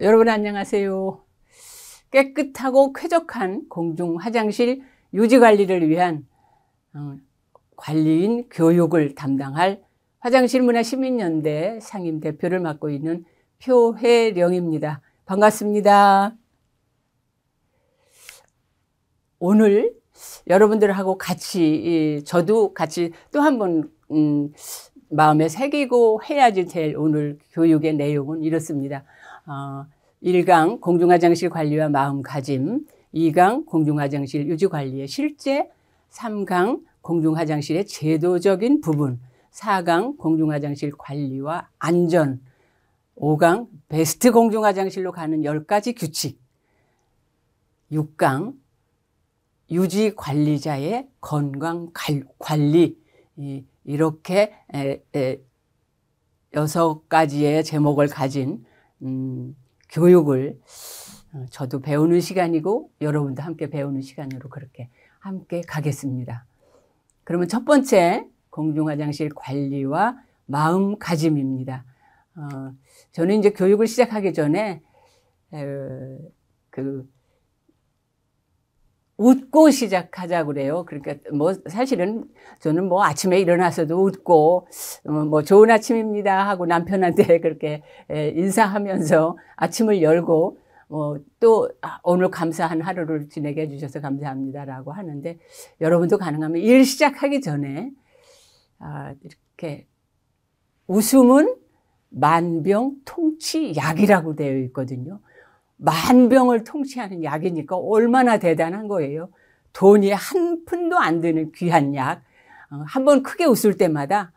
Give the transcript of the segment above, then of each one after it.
여러분 안녕하세요. 깨끗하고 쾌적한 공중 화장실 유지 관리를 위한 관리인 교육을 담당할 화장실문화시민연대 상임 대표를 맡고 있는 표혜령입니다. 반갑습니다. 오늘 여러분들하고 같이 저도 같이 또 한 번 마음에 새기고 해야지 될 오늘 교육의 내용은 이렇습니다. 1강 공중화장실 관리와 마음가짐, 2강 공중화장실 유지관리의 실제, 3강 공중화장실의 제도적인 부분, 4강 공중화장실 관리와 안전, 5강 베스트 공중화장실로 가는 10가지 규칙, 6강 유지관리자의 건강 관리, 이렇게 6가지의 제목을 가진 교육을 저도 배우는 시간이고 여러분도 함께 배우는 시간으로 그렇게 함께 가겠습니다. 그러면 첫 번째 공중화장실 관리와 마음가짐입니다. 저는 이제 교육을 시작하기 전에 웃고 시작하자고 그래요. 그러니까 뭐 사실은 저는 뭐 아침에 일어나서도 웃고 뭐 좋은 아침입니다 하고 남편한테 그렇게 인사하면서 아침을 열고 또 오늘 감사한 하루를 지내게 해주셔서 감사합니다라고 하는데, 여러분도 가능하면 일 시작하기 전에 이렇게 웃음은 만병통치약이라고 되어 있거든요. 만병을 통치하는 약이니까 얼마나 대단한 거예요. 돈이 한 푼도 안 드는 귀한 약. 한번 크게 웃을 때마다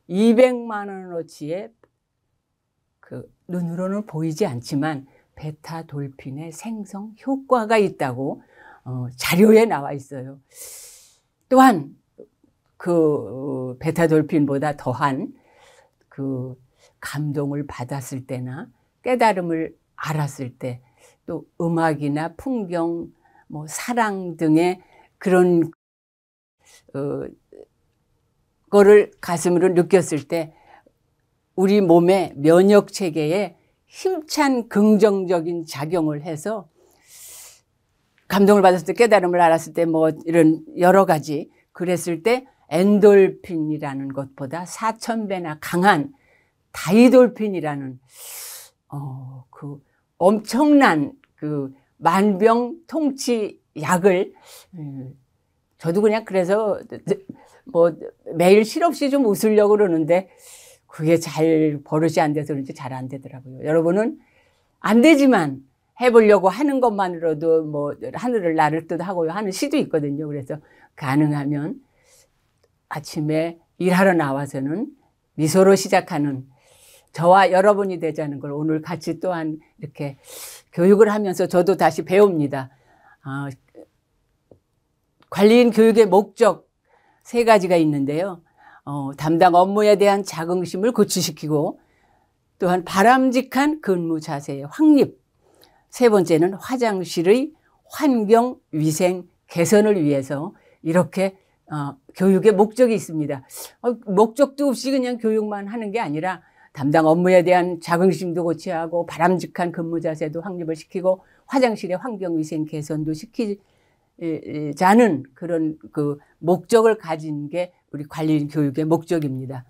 200만 원어치의 눈으로는 보이지 않지만 베타돌핀의 생성 효과가 있다고 자료에 나와 있어요. 또한 그 베타돌핀보다 더한 그 감동을 받았을 때나 깨달음을 알았을 때, 또 음악이나 풍경, 뭐 사랑 등의 그런 거를 가슴으로 느꼈을 때 우리 몸의 면역 체계에 힘찬 긍정적인 작용을 해서 감동을 받았을 때, 깨달음을 알았을 때, 뭐 이런 여러 가지 그랬을 때 엔돌핀이라는 것보다 4000배나 강한 다이돌핀이라는 그 엄청난 그 만병통치 약을 저도 그냥 그래서 뭐 매일 실없이 좀 웃으려고 그러는데 그게 잘 버릇이 안 돼서 그런지 잘 안 되더라고요. 여러분은 안 되지만 해보려고 하는 것만으로도 뭐 하늘을 나를 듯 하고 하는 시도 있거든요. 그래서 가능하면 아침에 일하러 나와서는 미소로 시작하는 저와 여러분이 되자는 걸 오늘 같이 또한 이렇게 교육을 하면서 저도 다시 배웁니다. 관리인 교육의 목적 3가지가 있는데요. 담당 업무에 대한 자긍심을 고취시키고, 또한 바람직한 근무 자세의 확립, 3번째는 화장실의 환경 위생 개선을 위해서 이렇게 교육의 목적이 있습니다. 목적도 없이 그냥 교육만 하는 게 아니라 담당 업무에 대한 자긍심도 고취하고 바람직한 근무 자세도 확립을 시키고 화장실의 환경위생 개선도 시키자는 그런 그 목적을 가진 게 우리 관리인 교육의 목적입니다.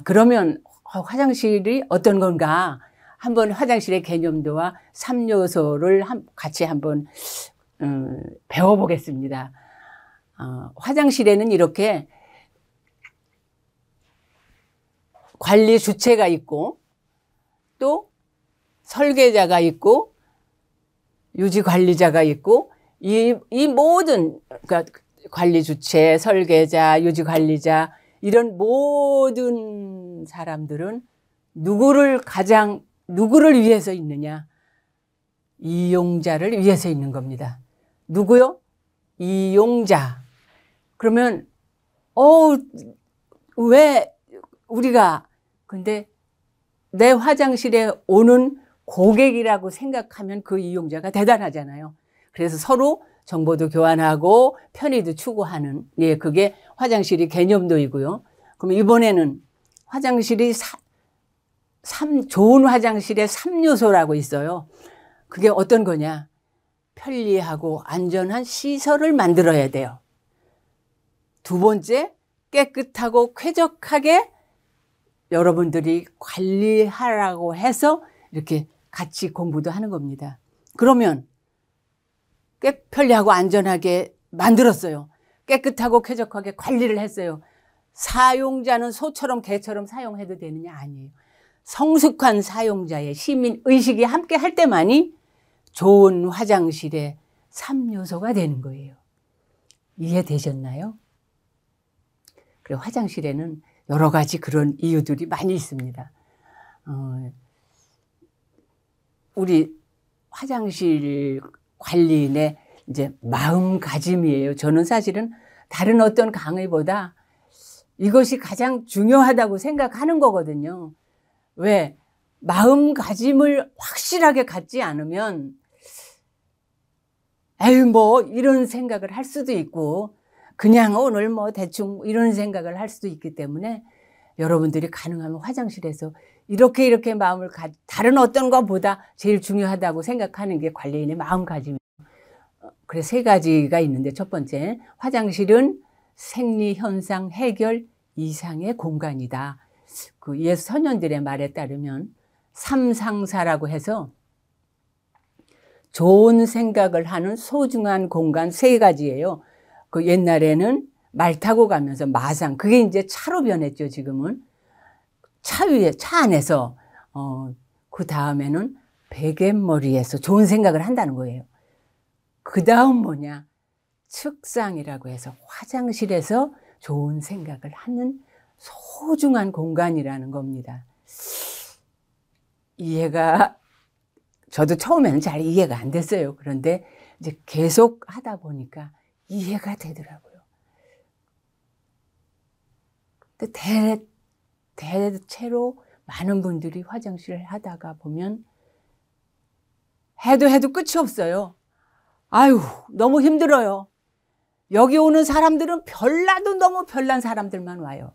그러면 화장실이 어떤 건가? 한번 화장실의 개념도와 3요소를 같이 한번 배워보겠습니다. 화장실에는 이렇게 관리 주체가 있고, 또 설계자가 있고, 유지 관리자가 있고, 이 모든, 그러니까 관리 주체, 설계자, 유지 관리자, 이런 모든 사람들은 누구를 위해서 있느냐? 이용자를 위해서 있는 겁니다. 누구요? 이용자. 그러면 왜 근데 내 화장실에 오는 고객이라고 생각하면 그 이용자가 대단하잖아요. 그래서 서로 정보도 교환하고 편의도 추구하는, 그게 화장실이 개념도이고요. 그럼 이번에는 화장실이 좋은 화장실에 3요소라고 있어요. 그게 어떤 거냐? 편리하고 안전한 시설을 만들어야 돼요. 두 번째, 깨끗하고 쾌적하게 여러분들이 관리하라고 해서 이렇게 같이 공부도 하는 겁니다. 그러면 꽤 편리하고 안전하게 만들었어요. 깨끗하고 쾌적하게 관리를 했어요. 사용자는 소처럼 개처럼 사용해도 되느냐? 아니에요. 성숙한 사용자의 시민 의식이 함께 할 때만이 좋은 화장실의 3요소가 되는 거예요. 이해되셨나요? 그리고 화장실에는 여러 가지 그런 이유들이 많이 있습니다. 우리 화장실 관리인의 이제 마음가짐이에요. 저는 사실은 다른 어떤 강의보다 이것이 가장 중요하다고 생각하는 거거든요. 왜? 마음가짐을 확실하게 갖지 않으면 에휴 뭐 이런 생각을 할 수도 있고 그냥 오늘 뭐 대충 이런 생각을 할 수도 있기 때문에 여러분들이 가능하면 화장실에서 이렇게 마음을 다른 어떤 것보다 제일 중요하다고 생각하는 게 관리인의 마음가짐이에요. 그래서 3가지가 있는데 첫 번째, 화장실은 생리현상 해결 이상의 공간이다. 그 예수 선현들의 말에 따르면 삼상사라고 해서 좋은 생각을 하는 소중한 공간 3가지예요. 그 옛날에는 말 타고 가면서 마상, 그게 이제 차로 변했죠, 지금은. 차 위에, 차 안에서, 그 다음에는 베갯머리에서 좋은 생각을 한다는 거예요. 그 다음 뭐냐? 책상이라고 해서 화장실에서 좋은 생각을 하는 소중한 공간이라는 겁니다. 저도 처음에는 잘 이해가 안 됐어요. 그런데 이제 계속 하다 보니까 이해가 되더라고요. 근데 대체로 많은 분들이 화장실을 하다가 보면 해도 끝이 없어요. 아유, 너무 힘들어요. 여기 오는 사람들은 별나도 너무 별난 사람들만 와요.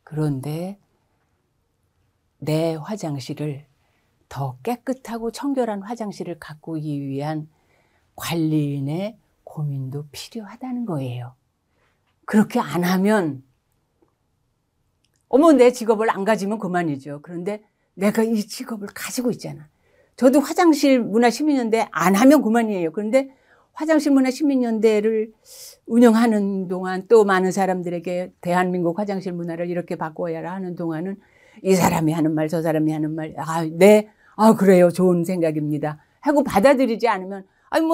그런데 내 화장실을 더 깨끗하고 청결한 화장실을 가꾸기 위한 관리인의 고민도 필요하다는 거예요. 그렇게 안 하면 내 직업을 안 가지면 그만이죠. 그런데 내가 이 직업을 가지고 있잖아. 저도 화장실 문화시민연대 안 하면 그만이에요. 그런데 화장실 문화시민연대를 운영하는 동안 또 많은 사람들에게 대한민국 화장실 문화를 이렇게 바꿔야 하는 동안은 이 사람이 하는 말, 저 사람이 하는 말, 그래요. 좋은 생각입니다. 하고 받아들이지 않으면,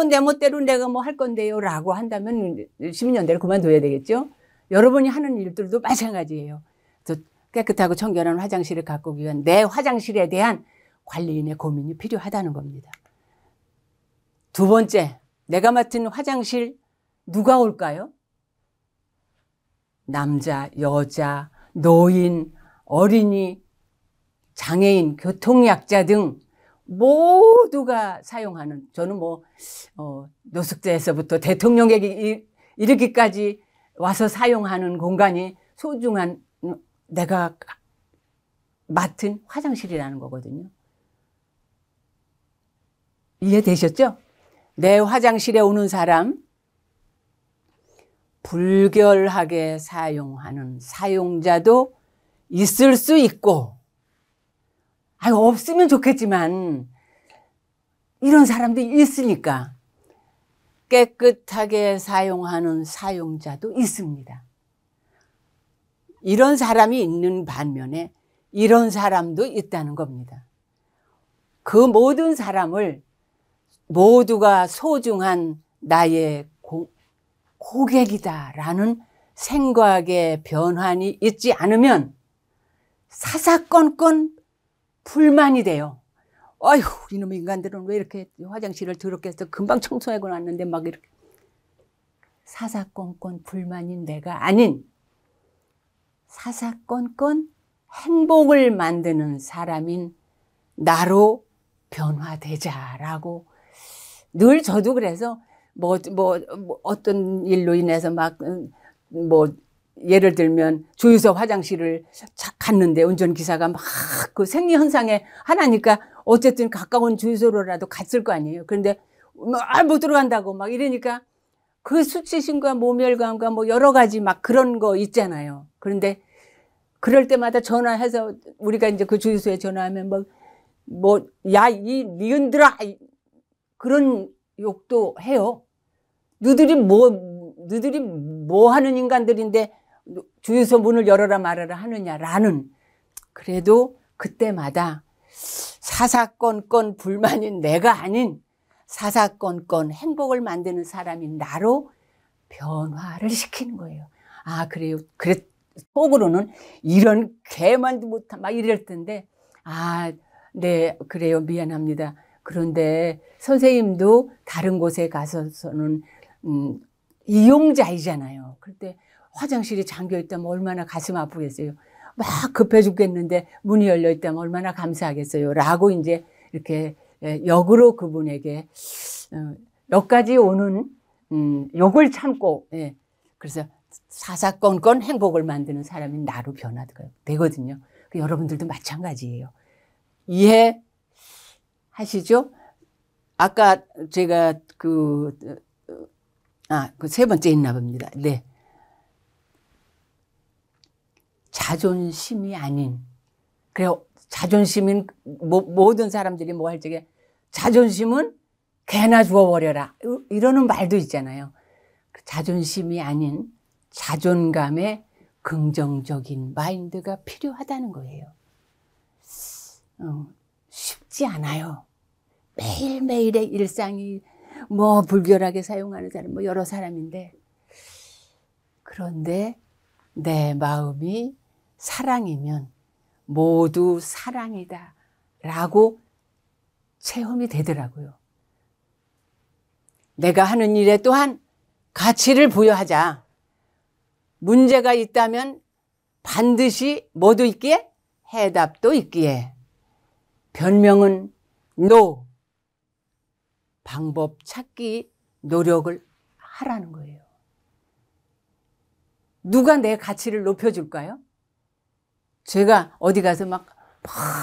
내 멋대로 내가 뭐 할 건데요. 라고 한다면 시민연대를 그만둬야 되겠죠. 여러분이 하는 일들도 마찬가지예요. 그래서 깨끗하고 청결한 화장실을 가꾸기 위한 내 화장실에 대한 관리인의 고민이 필요하다는 겁니다. 두 번째, 내가 맡은 화장실 누가 올까요? 남자, 여자, 노인, 어린이, 장애인, 교통약자 등 모두가 사용하는, 저는 노숙자에서부터 대통령에게 이르기까지 와서 사용하는 공간이 소중한 내가 맡은 화장실이라는 거거든요. 이해되셨죠? 내 화장실에 오는 사람, 불결하게 사용하는 사용자도 있을 수 있고, 없으면 좋겠지만 이런 사람들이 있으니까 깨끗하게 사용하는 사용자도 있습니다. 이런 사람이 있는 반면에 이런 사람도 있다는 겁니다. 그 모든 사람을 모두가 소중한 나의 고객이다라는 생각의 변환이 있지 않으면 사사건건 불만이 돼요. 아휴, 이놈의 인간들은 왜 이렇게 화장실을 더럽게 해서 금방 청소하고 났는데 막 이렇게. 사사건건 불만인 내가 아닌 사사건건 행복을 만드는 사람인 나로 변화되자라고 늘 저도 그래서 어떤 일로 인해서 예를 들면 주유소 화장실을 갔는데 운전기사가 막 그 생리현상에 하나니까 어쨌든 가까운 주유소로라도 갔을 거 아니에요. 그런데 못 들어간다고 막 이러니까 그 수치심과 모멸감과 뭐 여러 가지 막 그런 거 있잖아요. 그런데 그럴 때마다 전화해서 우리가 이제 그 주유소에 전화하면 야, 이 니은들아 그런 욕도 해요. 너희들이 뭐 하는 인간들인데 주유소 문을 열어라 말아라 하느냐라는. 그래도 그때마다 사사건건 불만인 내가 아닌 사사건건 행복을 만드는 사람인 나로 변화를 시키는 거예요. 아, 그래요. 그래, 속으로는 이런 개만도 못한 막 이럴 텐데, 아, 네, 그래요. 미안합니다. 그런데 선생님도 다른 곳에 가서는 이용자이잖아요. 그때 화장실이 잠겨 있다면 얼마나 가슴 아프겠어요. 막 급해 죽겠는데 문이 열려 있다면 얼마나 감사하겠어요. 라고 이제 이렇게 역으로 그분에게 여기까지 오는 욕을 참고, 예. 그래서 사사건건 행복을 만드는 사람이 나로 변화되거든요. 여러분들도 마찬가지예요. 이해하시죠? 아까 제가 그 세 번째 있나 봅니다. 네. 자존심이 아닌, 그래요. 자존심은 모든 사람들이 뭐 할 적에 자존심은 개나 주워버려라 이러는 말도 있잖아요. 자존심이 아닌 자존감의 긍정적인 마인드가 필요하다는 거예요. 쉽지 않아요. 매일매일의 일상이 뭐 불결하게 사용하는 사람 뭐 여러 사람인데, 그런데 내 마음이 사랑이면 모두 사랑이다 라고 체험이 되더라고요. 내가 하는 일에 또한 가치를 부여하자. 문제가 있다면 반드시 뭐도 있기에? 해답도 있기에. 변명은 NO. 방법 찾기 노력을 하라는 거예요. 누가 내 가치를 높여줄까요? 제가 어디 가서 막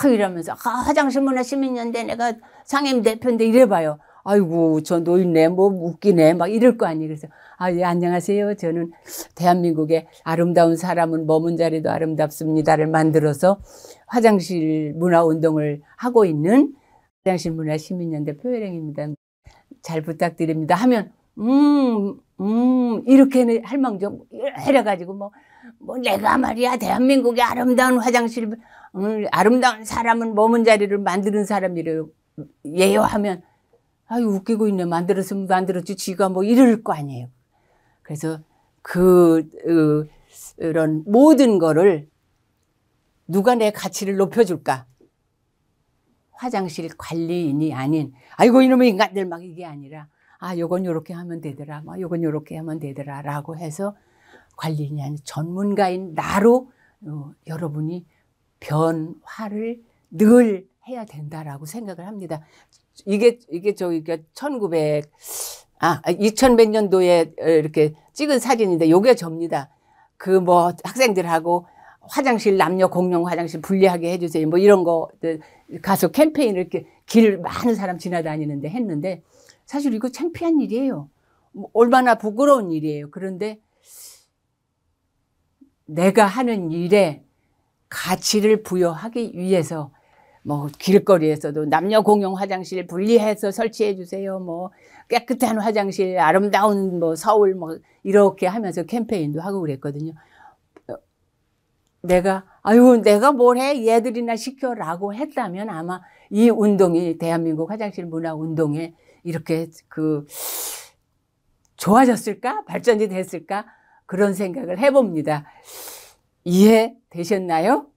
이러면서 화장실 문화 시민연대 내가 상임 대표인데 이래봐요. 아이고 저 노인네 뭐 웃기네 막 이럴 거 아니에요. 그래서 예, 안녕하세요. 저는 대한민국의 아름다운 사람은 머문 자리도 아름답습니다를 만들어서 화장실 문화 운동을 하고 있는 화장실 문화 시민연대 표혜령입니다. 잘 부탁드립니다 하면 이렇게 할 망정 이래가지고 뭐 내가 말이야 대한민국의 아름다운 화장실 아름다운 사람은 머문 자리를 만드는 사람이래요 예요 하면 아유 웃기고 있네. 만들었으면 만들었지 지가 뭐 이럴 거 아니에요. 그래서 그런 모든 거를 누가 내 가치를 높여줄까? 화장실 관리인이 아닌 아이고 이놈의 인간들 막 이게 아니라 요건 요렇게 하면 되더라. 막 요건 요렇게 하면 되더라 라고 해서 관리인이 아닌 전문가인 나로 여러분이 변화를 늘 해야 된다라고 생각을 합니다. 이게 2000몇 년도에 이렇게 찍은 사진인데 요게 접니다. 그 뭐 학생들하고 화장실 남녀 공용 화장실 분리하게 해주세요. 뭐 이런 거 가서 캠페인을 이렇게 길 많은 사람 지나다니는데 했는데 사실 이거 창피한 일이에요. 얼마나 부끄러운 일이에요. 그런데 내가 하는 일에 가치를 부여하기 위해서 뭐 길거리에서도 남녀 공용 화장실 분리해서 설치해 주세요. 뭐 깨끗한 화장실, 아름다운 뭐 서울 뭐 이렇게 하면서 캠페인도 하고 그랬거든요. 내가 뭘 해? 얘들이나 시켜라고 했다면 아마 이 운동이 대한민국 화장실 문화 운동에 이렇게 좋아졌을까? 발전이 됐을까? 그런 생각을 해봅니다. 이해되셨나요?